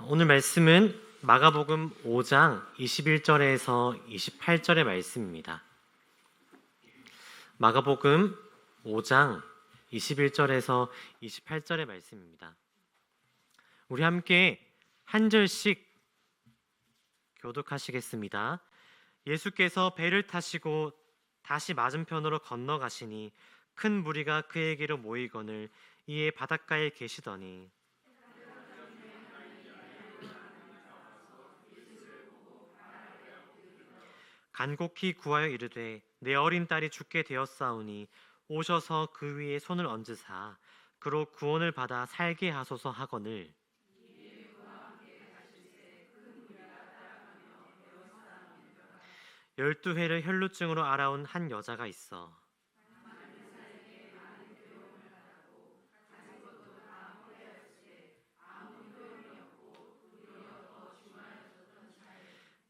오늘 말씀은 마가복음 5장 21절에서 28절의 말씀입니다. 마가복음 5장 21절에서 28절의 말씀입니다. 우리 함께 한 절씩 교독하시겠습니다. 예수께서 배를 타시고 다시 맞은편으로 건너가시니 큰 무리가 그에게로 모이거늘 이에 바닷가에 계시더니 간곡히 구하여 이르되 내 어린 딸이 죽게 되었사오니 오셔서 그 위에 손을 얹으사 그로 구원을 받아 살게 하소서 하거늘 열두 해를 혈루증으로 앓아온 한 여자가 있어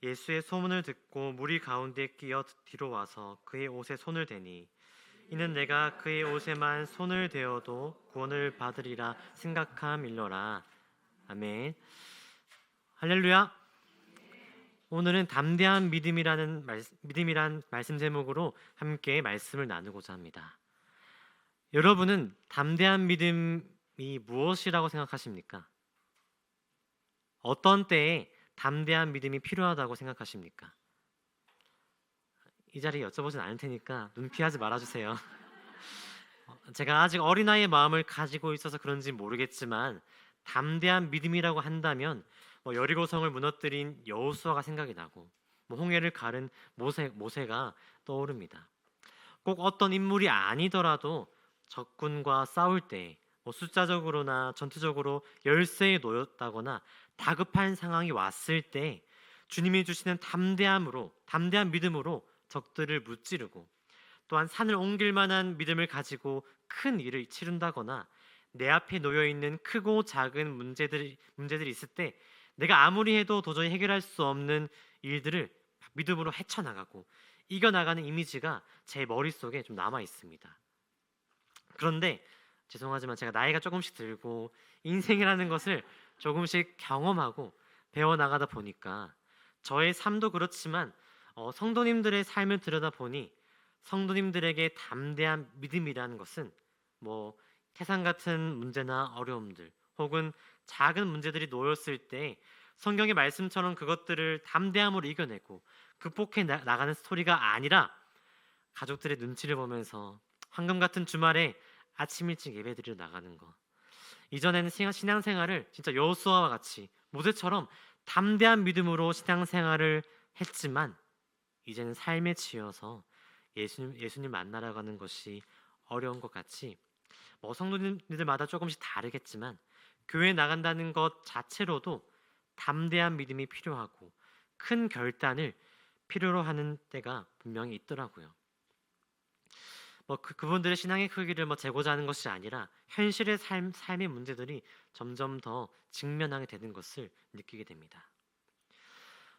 예수의 소문을 듣고 무리 가운데 끼어 뒤로 와서 그의 옷에 손을 대니 이는 내가 그의 옷에만 손을 대어도 구원을 받으리라 생각함일러라. 아멘. 할렐루야. 오늘은 담대한 믿음이란 말씀 제목으로 함께 말씀을 나누고자 합니다. 여러분은 담대한 믿음이 무엇이라고 생각하십니까? 어떤 때에 담대한 믿음이 필요하다고 생각하십니까? 이 자리에 여쭤보진 않을 테니까 눈 피하지 말아주세요. 제가 아직 어린아이의 마음을 가지고 있어서 그런지 모르겠지만 담대한 믿음이라고 한다면 여리고성을 무너뜨린 여호수아가 생각이 나고 홍해를 가른 모세가 떠오릅니다. 꼭 어떤 인물이 아니더라도 적군과 싸울 때 숫자적으로나 전투적으로 열세에 놓였다거나 다급한 상황이 왔을 때 주님이 주시는 담대한 믿음으로 적들을 무찌르고 또한 산을 옮길 만한 믿음을 가지고 큰 일을 치른다거나 내 앞에 놓여 있는 크고 작은 문제들이 있을 때 내가 아무리 해도 도저히 해결할 수 없는 일들을 믿음으로 헤쳐나가고 이겨나가는 이미지가 제 머릿속에 좀 남아 있습니다. 그런데 죄송하지만 제가 나이가 조금씩 들고 인생이라는 것을 조금씩 경험하고 배워나가다 보니까 저의 삶도 그렇지만 성도님들의 삶을 들여다보니 성도님들에게 담대한 믿음이라는 것은 태산 같은 문제나 어려움들 혹은 작은 문제들이 놓였을 때 성경의 말씀처럼 그것들을 담대함으로 이겨내고 극복해 나가는 스토리가 아니라 가족들의 눈치를 보면서 황금 같은 주말에 아침 일찍 예배드리러 나가는 거. 이전에는 신앙생활을 진짜 여호수아와 같이 모세처럼 담대한 믿음으로 신앙생활을 했지만 이제는 삶에 지어서 예수님 만나러 가는 것이 어려운 것 같이 성도님들마다 조금씩 다르겠지만 교회 나간다는 것 자체로도 담대한 믿음이 필요하고 큰 결단을 필요로 하는 때가 분명히 있더라고요. 그분들의 신앙의 크기를 재고자 하는 것이 아니라 현실의 삶의 문제들이 점점 더 직면하게 되는 것을 느끼게 됩니다.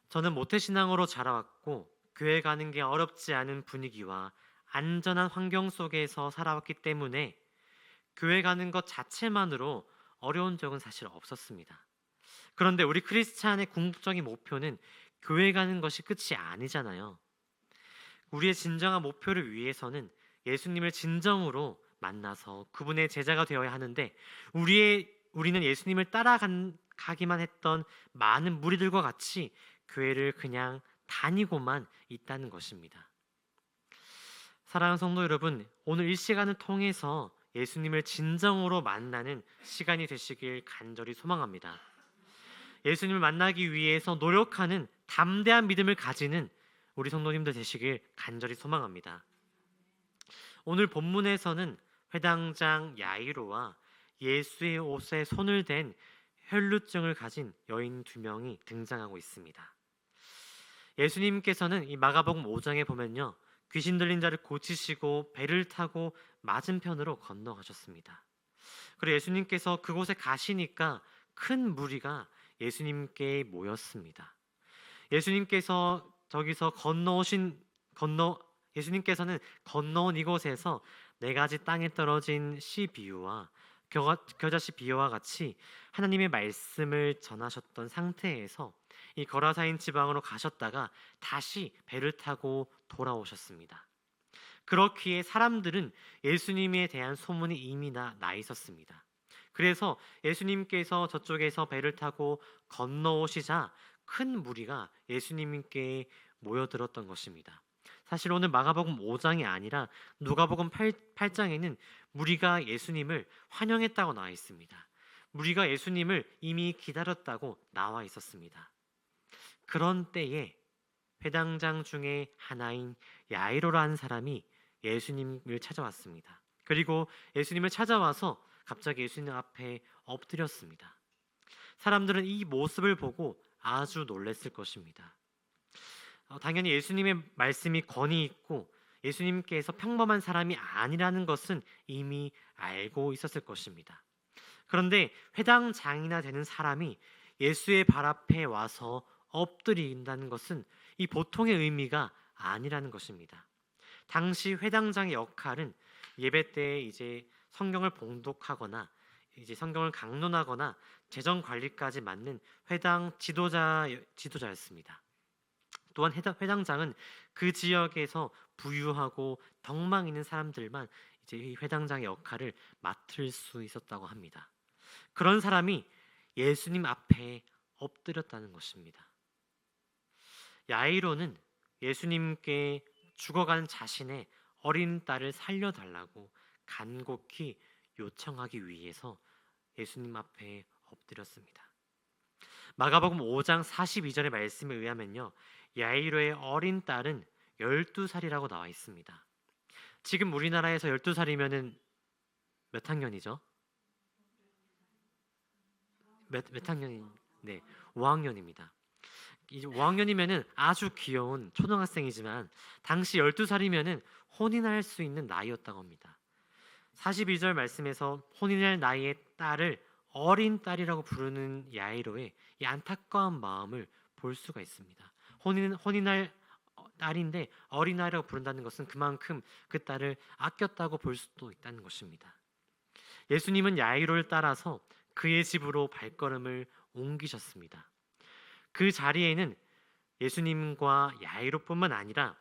저는 모태신앙으로 자라왔고 교회 가는 게 어렵지 않은 분위기와 안전한 환경 속에서 살아왔기 때문에 교회 가는 것 자체만으로 어려운 적은 사실 없었습니다. 그런데 우리 크리스찬의 궁극적인 목표는 교회 가는 것이 끝이 아니잖아요. 우리의 진정한 목표를 위해서는 예수님을 진정으로 만나서 그분의 제자가 되어야 하는데 우리는 예수님을 따라가기만 했던 많은 무리들과 같이 교회를 그냥 다니고만 있다는 것입니다. 사랑하는 성도 여러분, 오늘 이 시간을 통해서 예수님을 진정으로 만나는 시간이 되시길 간절히 소망합니다. 예수님을 만나기 위해서 노력하는 담대한 믿음을 가지는 우리 성도님들 되시길 간절히 소망합니다. 오늘 본문에서는 회당장 야이로와 예수의 옷에 손을 댄 혈루증을 가진 여인 2명이 등장하고 있습니다. 예수님께서는 이 마가복음 5장에 보면요, 귀신 들린 자를 고치시고 배를 타고 맞은편으로 건너가셨습니다. 그리고 예수님께서 그곳에 가시니까 큰 무리가 예수님께 모였습니다. 예수님께서는 건너온 이곳에서 4가지 땅에 떨어진 씨 비유와 겨자씨 비유와 같이 하나님의 말씀을 전하셨던 상태에서 이 거라사인 지방으로 가셨다가 다시 배를 타고 돌아오셨습니다. 그렇기에 사람들은 예수님에 대한 소문이 이미 나 있었습니다. 그래서 예수님께서 저쪽에서 배를 타고 건너오시자 큰 무리가 예수님께 모여들었던 것입니다. 사실 오늘 마가복음 5장이 아니라 누가복음 8장에는 무리가 예수님을 환영했다고 나와 있습니다. 무리가 예수님을 이미 기다렸다고 나와 있었습니다. 그런 때에 회당장 중에 하나인 야이로라는 사람이 예수님을 찾아왔습니다. 그리고 예수님을 찾아와서 갑자기 예수님 앞에 엎드렸습니다. 사람들은 이 모습을 보고 아주 놀랐을 것입니다. 당연히 예수님의 말씀이 권위 있고 예수님께서 평범한 사람이 아니라는 것은 이미 알고 있었을 것입니다. 그런데 회당장이나 되는 사람이 예수의 발 앞에 와서 엎드린다는 것은 이 보통의 의미가 아니라는 것입니다. 당시 회당장의 역할은 예배 때 이제 성경을 봉독하거나 이제 성경을 강론하거나 재정 관리까지 맡는 회당 지도자였습니다. 또한 회당장은 그 지역에서 부유하고 덕망 있는 사람들만 이제 이 회당장의 역할을 맡을 수 있었다고 합니다. 그런 사람이 예수님 앞에 엎드렸다는 것입니다. 야이로는 예수님께 죽어가는 자신의 어린 딸을 살려달라고 간곡히 요청하기 위해서 예수님 앞에 엎드렸습니다. 마가복음 5장 42절의 말씀에 의하면요, 야이로의 어린 딸은 12살이라고 나와 있습니다. 지금 우리나라에서 12살이면은 몇 학년이죠? 몇 학년이? 네, 5학년입니다. 이제 5학년이면은 아주 귀여운 초등학생이지만 당시 12살이면은 혼인할 수 있는 나이였다고 합니다. 42절 말씀에서 혼인할 나이의 딸을 어린 딸이라고 부르는 야이로의 이 안타까운 마음을 볼 수가 있습니다. 혼인할 딸인데 어린아이라고 부른다는 것은 그만큼 그 딸을 아꼈다고 볼 수도 있다는 것입니다. 예수님은 야이로를 따라서 그의 집으로 발걸음을 옮기셨습니다. 그 자리에는 예수님과 야이로뿐만 아니라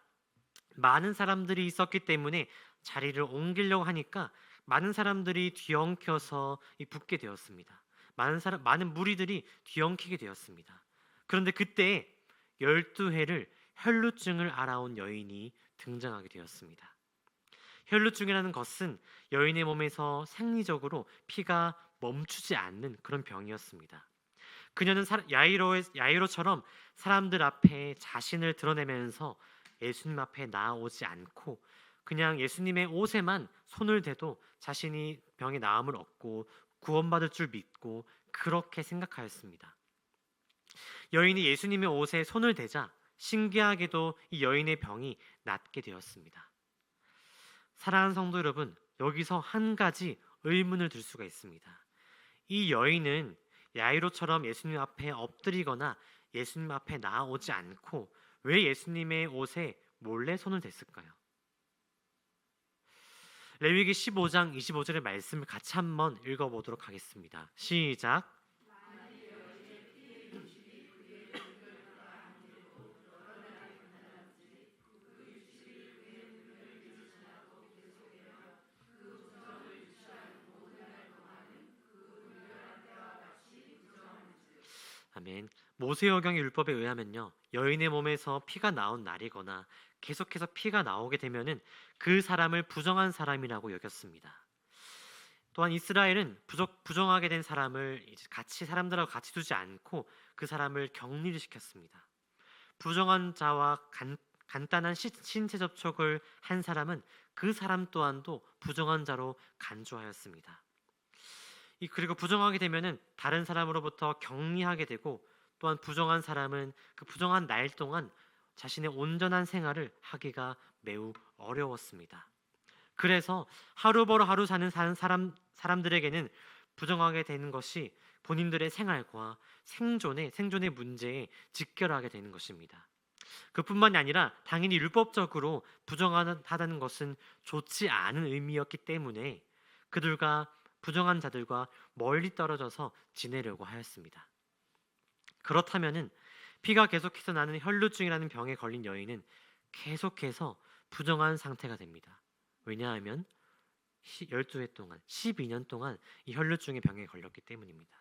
많은 사람들이 있었기 때문에 자리를 옮기려고 하니까 많은 사람들이 뒤엉켜서 붙게 되었습니다. 많은 무리들이 뒤엉키게 되었습니다. 그런데 그때 12회를 혈루증을 앓아온 여인이 등장하게 되었습니다. 혈루증이라는 것은 여인의 몸에서 생리적으로 피가 멈추지 않는 그런 병이었습니다. 그녀는 야이로처럼 사람들 앞에 자신을 드러내면서 예수님 앞에 나아오지 않고 그냥 예수님의 옷에만 손을 대도 자신이 병의 나음을 얻고 구원받을 줄 믿고 그렇게 생각하였습니다. 여인이 예수님의 옷에 손을 대자 신기하게도 이 여인의 병이 낫게 되었습니다. 사랑하는 성도 여러분, 여기서 한 가지 의문을 들 수가 있습니다. 이 여인은 야이로처럼 예수님 앞에 엎드리거나 예수님 앞에 나아오지 않고 왜 예수님의 옷에 몰래 손을 댔을까요? 레위기 15장 25절의 말씀을 같이 한번 읽어보도록 하겠습니다. 시작. 아멘. 모세오경의 율법에 의하면요, 여인의 몸에서 피가 나온 날이거나 계속해서 피가 나오게 되면은 그 사람을 부정한 사람이라고 여겼습니다. 또한 이스라엘은 부정하게 된 사람을 이제 사람들하고 같이 두지 않고 그 사람을 격리를 시켰습니다. 부정한 자와 간단한 신체 접촉을 한 사람은 그 사람 또한도 부정한 자로 간주하였습니다. 그리고 부정하게 되면은 다른 사람으로부터 격리하게 되고 또한 부정한 사람은 그 부정한 날 동안 자신의 온전한 생활을 하기가 매우 어려웠습니다. 그래서 하루 벌어 하루 사는 사람들에게는 부정하게 되는 것이 본인들의 생활과 생존의 문제에 직결하게 되는 것입니다. 그뿐만이 아니라 당연히 율법적으로 부정하다는 것은 좋지 않은 의미였기 때문에 그들과 부정한 자들과 멀리 떨어져서 지내려고 하였습니다. 그렇다면은 피가 계속해서 나는 혈루증이라는 병에 걸린 여인은 계속해서 부정한 상태가 됩니다. 왜냐하면 12회 동안 12년 동안 이 혈루증의 병에 걸렸기 때문입니다.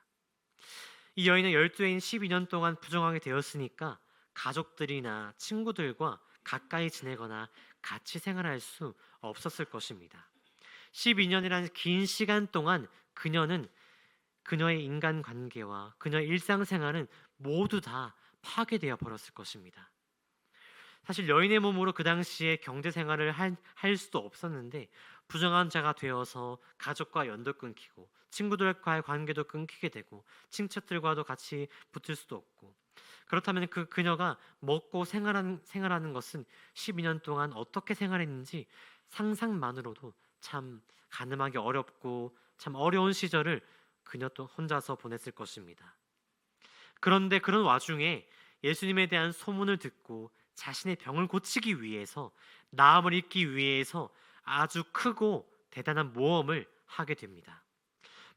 이 여인은 12회인 12년 동안 부정하게 되었으니까 가족들이나 친구들과 가까이 지내거나 같이 생활할 수 없었을 것입니다. 12년이라는 긴 시간 동안 그녀는 그녀의 인간관계와 그녀의 일상생활은 모두 다 파괴되어 버렸을 것입니다. 사실 여인의 몸으로 그 당시에 경제생활을 할 수도 없었는데 부정한 자가 되어서 가족과 연도 끊기고 친구들과의 관계도 끊기게 되고 친척들과도 같이 붙을 수도 없고, 그렇다면 그녀가 먹고 생활하는 것은 12년 동안 어떻게 생활했는지 상상만으로도 참 가늠하기 어렵고 참 어려운 시절을 그녀 또 혼자서 보냈을 것입니다. 그런데 그런 와중에 예수님에 대한 소문을 듣고 자신의 병을 고치기 위해서, 나음을 입기 위해서 아주 크고 대단한 모험을 하게 됩니다.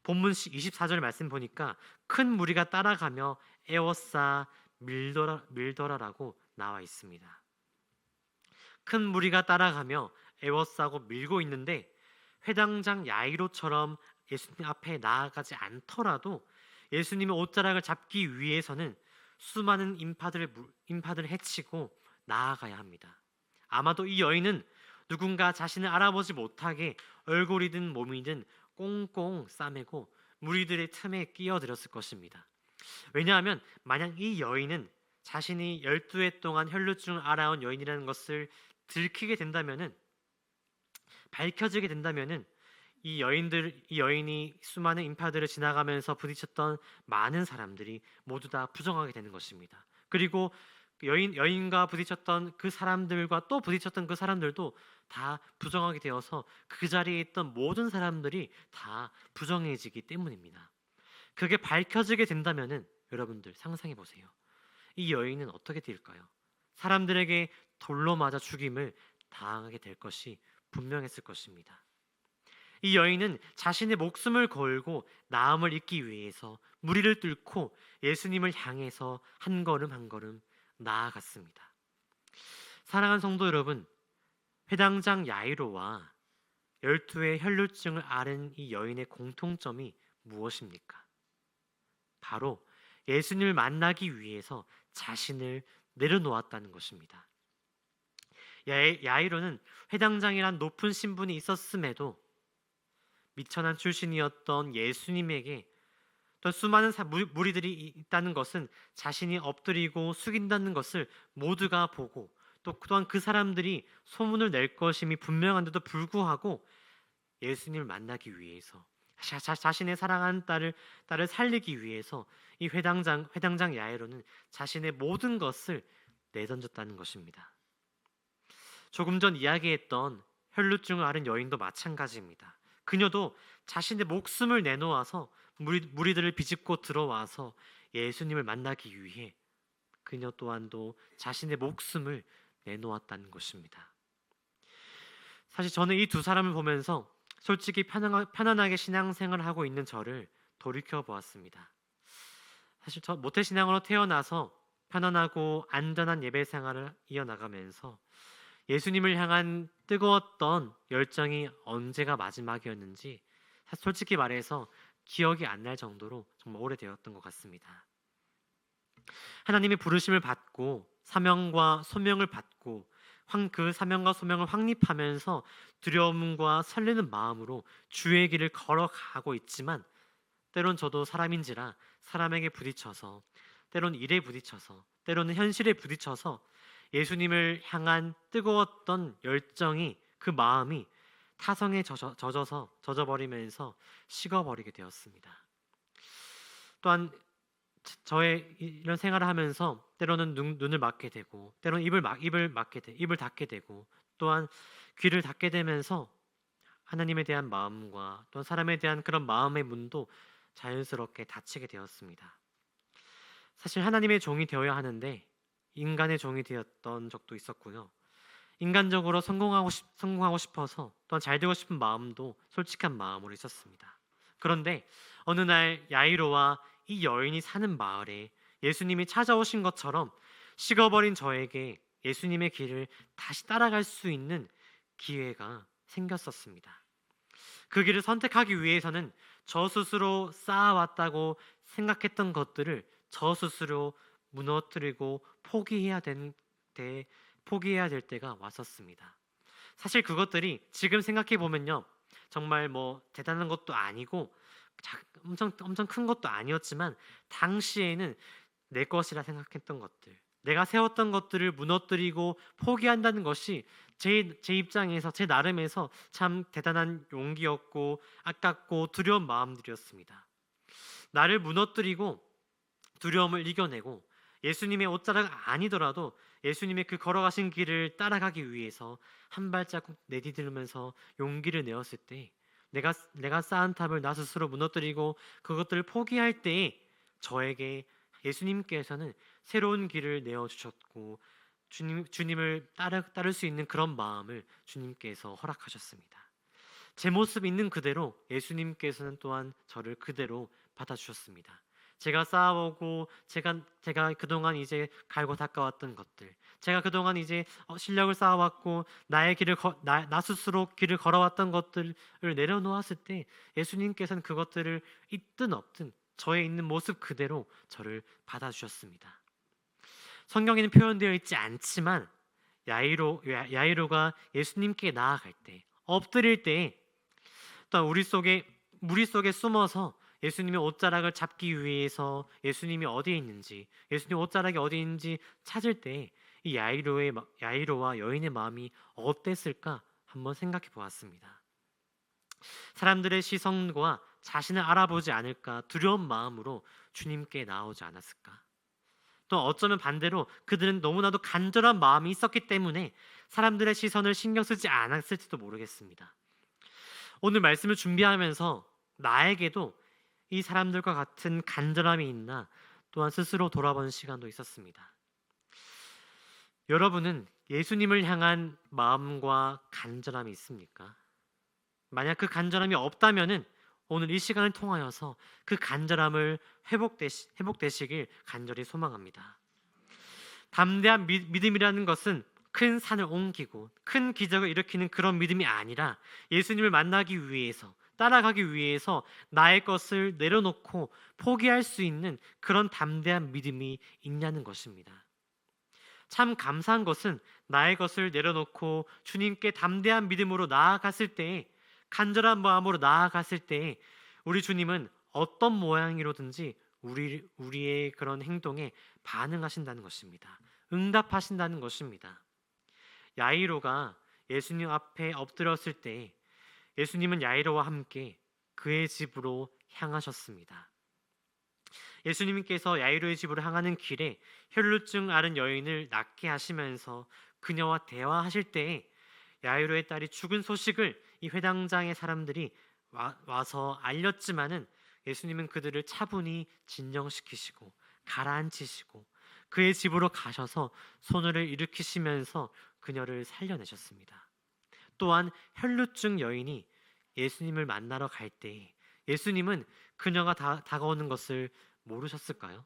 본문 24절 말씀 보니까 큰 무리가 따라가며 에워싸 밀더라라고 나와 있습니다. 큰 무리가 따라가며 에워싸고 밀고 있는데 회당장 야이로처럼 예수님 앞에 나아가지 않더라도 예수님의 옷자락을 잡기 위해서는 수많은 인파들을 해치고 나아가야 합니다. 아마도 이 여인은 누군가 자신을 알아보지 못하게 얼굴이든 몸이든 꽁꽁 싸매고 무리들의 틈에 끼어들었을 것입니다. 왜냐하면 만약 이 여인은 자신이 12회 동안 혈루증을 앓아온 여인이라는 것을 들키게 된다면은, 밝혀지게 된다면은 이 여인이 수많은 인파들을 지나가면서 부딪혔던 많은 사람들이 모두 다 부정하게 되는 것입니다. 그리고 여인과 부딪혔던 그 사람들과 또 부딪혔던 그 사람들도 다 부정하게 되어서 그 자리에 있던 모든 사람들이 다 부정해지기 때문입니다. 그게 밝혀지게 된다면은 여러분들 상상해 보세요. 이 여인은 어떻게 될까요? 사람들에게 돌로 맞아 죽임을 당하게 될 것이 분명했을 것입니다. 이 여인은 자신의 목숨을 걸고 나음을 잇기 위해서 무리를 뚫고 예수님을 향해서 한 걸음 한 걸음 나아갔습니다. 사랑하는 성도 여러분, 회당장 야이로와 12의 혈루증을 앓은 이 여인의 공통점이 무엇입니까? 바로 예수님을 만나기 위해서 자신을 내려놓았다는 것입니다. 야이로는 회당장이란 높은 신분이 있었음에도 미천한 출신이었던 예수님에게 또 수많은 무리들이 있다는 것은 자신이 엎드리고 숙인다는 것을 모두가 보고 또한 그 사람들이 소문을 낼 것임이 분명한데도 불구하고 예수님을 만나기 위해서, 자신의 사랑하는 딸을 살리기 위해서 이 회당장 야이로는 자신의 모든 것을 내던졌다는 것입니다. 조금 전 이야기했던 혈루증을 앓은 여인도 마찬가지입니다. 그녀도 자신의 목숨을 내놓아서 무리들을 비집고 들어와서 예수님을 만나기 위해 그녀 또한도 자신의 목숨을 내놓았다는 것입니다. 사실 저는 이 두 사람을 보면서 솔직히 편안하게 신앙생활을 하고 있는 저를 돌이켜 보았습니다. 사실 저 모태신앙으로 태어나서 편안하고 안전한 예배 생활을 이어나가면서 예수님을 향한 뜨거웠던 열정이 언제가 마지막이었는지 솔직히 말해서 기억이 안 날 정도로 정말 오래되었던 것 같습니다. 하나님의 부르심을 받고 사명과 소명을 받고 그 사명과 소명을 확립하면서 두려움과 설레는 마음으로 주의 길을 걸어가고 있지만, 때론 저도 사람인지라 사람에게 부딪혀서, 때론 일에 부딪혀서, 때로는 현실에 부딪혀서 예수님을 향한 뜨거웠던 열정이, 그 마음이 타성에 젖어버리면서 식어버리게 되었습니다. 또한 저의 이런 생활을 하면서 때로는 눈을 막게 되고, 때로는 입을 닫게 되고, 또한 귀를 닫게 되면서 하나님에 대한 마음과 또 사람에 대한 그런 마음의 문도 자연스럽게 닫히게 되었습니다. 사실 하나님의 종이 되어야 하는데 인간의 종이 되었던 적도 있었고요. 인간적으로 성공하고 싶어서 또한 잘 되고 싶은 마음도 솔직한 마음으로 있었습니다. 그런데 어느 날 야이로와 이 여인이 사는 마을에 예수님이 찾아오신 것처럼 식어버린 저에게 예수님의 길을 다시 따라갈 수 있는 기회가 생겼었습니다. 그 길을 선택하기 위해서는 저 스스로 쌓아왔다고 생각했던 것들을 저 스스로 무너뜨리고 포기해야 될 때가 왔었습니다. 사실 그것들이 지금 생각해 보면요, 정말 뭐 대단한 것도 아니고 엄청 큰 것도 아니었지만, 당시에는 내 것이라 생각했던 것들, 내가 세웠던 것들을 무너뜨리고 포기한다는 것이 제 입장에서, 제 나름에서 참 대단한 용기였고 아깝고 두려운 마음들이었습니다. 나를 무너뜨리고 두려움을 이겨내고 예수님의 옷자락 아니더라도 예수님의 그 걸어가신 길을 따라가기 위해서 한 발자국 내디디면서 용기를 내었을 때, 내가 쌓은 탑을 나 스스로 무너뜨리고 그것들을 포기할 때에 저에게 예수님께서는 새로운 길을 내어 주셨고 주님을 따를 수 있는 그런 마음을 주님께서 허락하셨습니다. 제 모습 있는 그대로 예수님께서는 또한 저를 그대로 받아주셨습니다. 제가 쌓아오고 제가 그동안 이제 갈고 닦아왔던 것들, 제가 그동안 이제 실력을 쌓아왔고 나 스스로 길을 걸어왔던 것들을 내려놓았을 때 예수님께서는 그것들을 있든 없든 저의 있는 모습 그대로 저를 받아주셨습니다. 성경에는 표현되어 있지 않지만 야이로가 예수님께 나아갈 때, 엎드릴 때, 또 무리 속에 숨어서 예수님의 옷자락을 잡기 위해서 예수님이 어디에 있는지, 예수님 옷자락이 어디에 있는지 찾을 때 이 야이로와 여인의 마음이 어땠을까 한번 생각해 보았습니다. 사람들의 시선과 자신을 알아보지 않을까 두려운 마음으로 주님께 나오지 않았을까? 또 어쩌면 반대로 그들은 너무나도 간절한 마음이 있었기 때문에 사람들의 시선을 신경 쓰지 않았을지도 모르겠습니다. 오늘 말씀을 준비하면서 나에게도 이 사람들과 같은 간절함이 있나 또한 스스로 돌아보는 시간도 있었습니다. 여러분은 예수님을 향한 마음과 간절함이 있습니까? 만약 그 간절함이 없다면은 오늘 이 시간을 통하여서 그 간절함을 회복되시길 간절히 소망합니다. 담대한 믿음이라는 것은 큰 산을 옮기고 큰 기적을 일으키는 그런 믿음이 아니라 예수님을 만나기 위해서, 따라가기 위해서 나의 것을 내려놓고 포기할 수 있는 그런 담대한 믿음이 있냐는 것입니다. 참 감사한 것은 나의 것을 내려놓고 주님께 담대한 믿음으로 나아갔을 때에, 간절한 마음으로 나아갔을 때에 우리 주님은 어떤 모양이로든지 우리의 그런 행동에 반응하신다는 것입니다. 응답하신다는 것입니다. 야이로가 예수님 앞에 엎드렸을 때 예수님은 야이로와 함께 그의 집으로 향하셨습니다. 예수님께서 야이로의 집으로 향하는 길에 혈루증 앓은 여인을 낫게 하시면서 그녀와 대화하실 때에 야이로의 딸이 죽은 소식을 이 회당장의 사람들이 와서 알렸지만은 예수님은 그들을 차분히 진정시키시고 가라앉히시고 그의 집으로 가셔서 손을 일으키시면서 그녀를 살려내셨습니다. 또한 혈루증 여인이 예수님을 만나러 갈 때 예수님은 그녀가 다가오는 것을 모르셨을까요?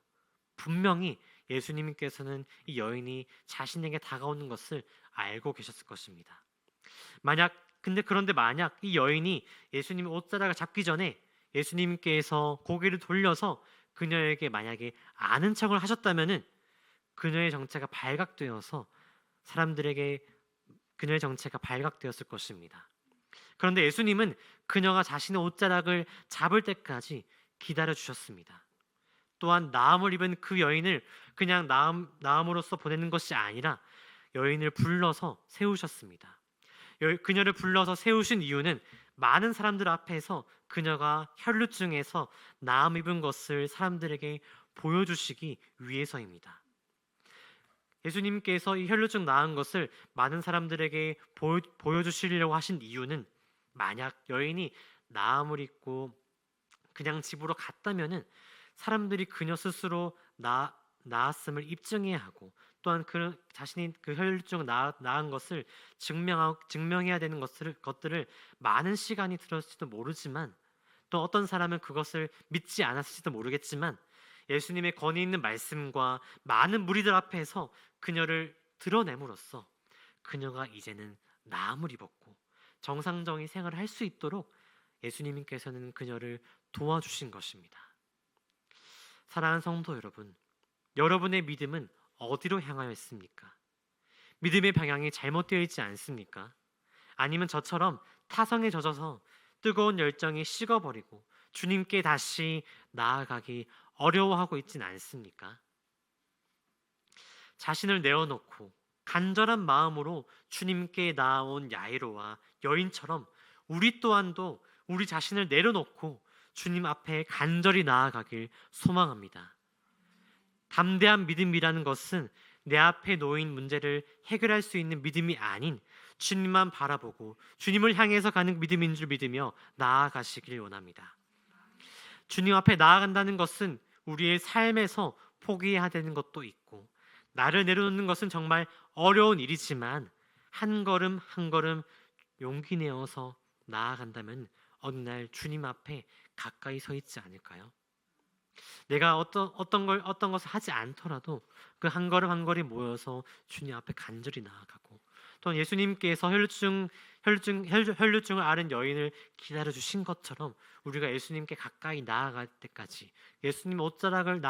분명히 예수님께서는 이 여인이 자신에게 다가오는 것을 알고 계셨을 것입니다. 그런데 만약 이 여인이 예수님의 옷자락을 잡기 전에 예수님께서 고개를 돌려서 그녀에게 만약에 아는 척을 하셨다면은 그녀의 정체가 발각되어서 사람들에게 그녀의 정체가 발각되었을 것입니다. 그런데 예수님은 그녀가 자신의 옷자락을 잡을 때까지 기다려 주셨습니다. 또한 나음을 입은 그 여인을 그냥 나음으로써 보내는 것이 아니라 여인을 불러서 세우셨습니다. 그녀를 불러서 세우신 이유는 많은 사람들 앞에서 그녀가 혈루증에서 나음 입은 것을 사람들에게 보여주시기 위해서입니다. 예수님께서 이 혈루증 나은 것을 많은 사람들에게 보여주시려고 하신 이유는, 만약 여인이 나음을 입고 그냥 집으로 갔다면은 사람들이 그녀 스스로 나았음을 입증해야 하고, 또한 자신이 그 혈루증 나은 것을 증명해야 되는 것들을 많은 시간이 들었을지도 모르지만, 또 어떤 사람은 그것을 믿지 않았을지도 모르겠지만 예수님의 권위 있는 말씀과 많은 무리들 앞에서 그녀를 드러냄으로써 그녀가 이제는 나음을 입었고 정상적인 생활을 할 수 있도록 예수님께서는 그녀를 도와주신 것입니다. 사랑하는 성도 여러분, 여러분의 믿음은 어디로 향하여 있습니까? 믿음의 방향이 잘못되어 있지 않습니까? 아니면 저처럼 타성에 젖어서 뜨거운 열정이 식어버리고 주님께 다시 나아가기 어려워하고 있진 않습니까? 자신을 내어놓고 간절한 마음으로 주님께 나아온 야이로와 여인처럼 우리 또한도 우리 자신을 내려놓고 주님 앞에 간절히 나아가길 소망합니다. 담대한 믿음이라는 것은 내 앞에 놓인 문제를 해결할 수 있는 믿음이 아닌 주님만 바라보고 주님을 향해서 가는 믿음인 줄 믿으며 나아가시길 원합니다. 주님 앞에 나아간다는 것은 우리의 삶에서 포기해야 되는 것도 있고 나를 내려놓는 것은 정말 어려운 일이지만 한 걸음 한 걸음 용기 내어서 나아간다면 어느 날 주님 앞에 가까이 서 있지 않을까요? 내가 어떤 것을 하지 않더라도 그 한 걸음 한 걸음 모여서 주님 앞에 간절히 나아가고 또 예수님께서 혈류증을 앓은 여인을 기다려 주신 것처럼 우리가 예수님께 가까이 나아갈 때까지 예수님 옷자락을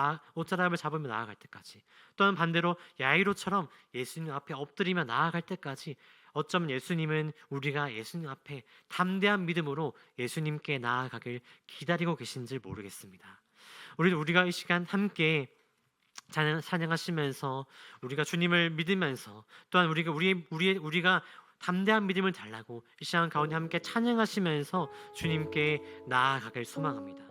잡으며 나아갈 때까지 또한 반대로 야이로처럼 예수님 앞에 엎드리며 나아갈 때까지 어쩌면 예수님은 우리가 예수님 앞에 담대한 믿음으로 예수님께 나아가길 기다리고 계신지 모르겠습니다. 우리가 이 시간 함께 찬양하시면서 우리가 주님을 믿으면서 또한 우리가 담대한 믿음을 달라고 이 시간 가운데 함께 찬양하시면서 주님께 나아가길 소망합니다.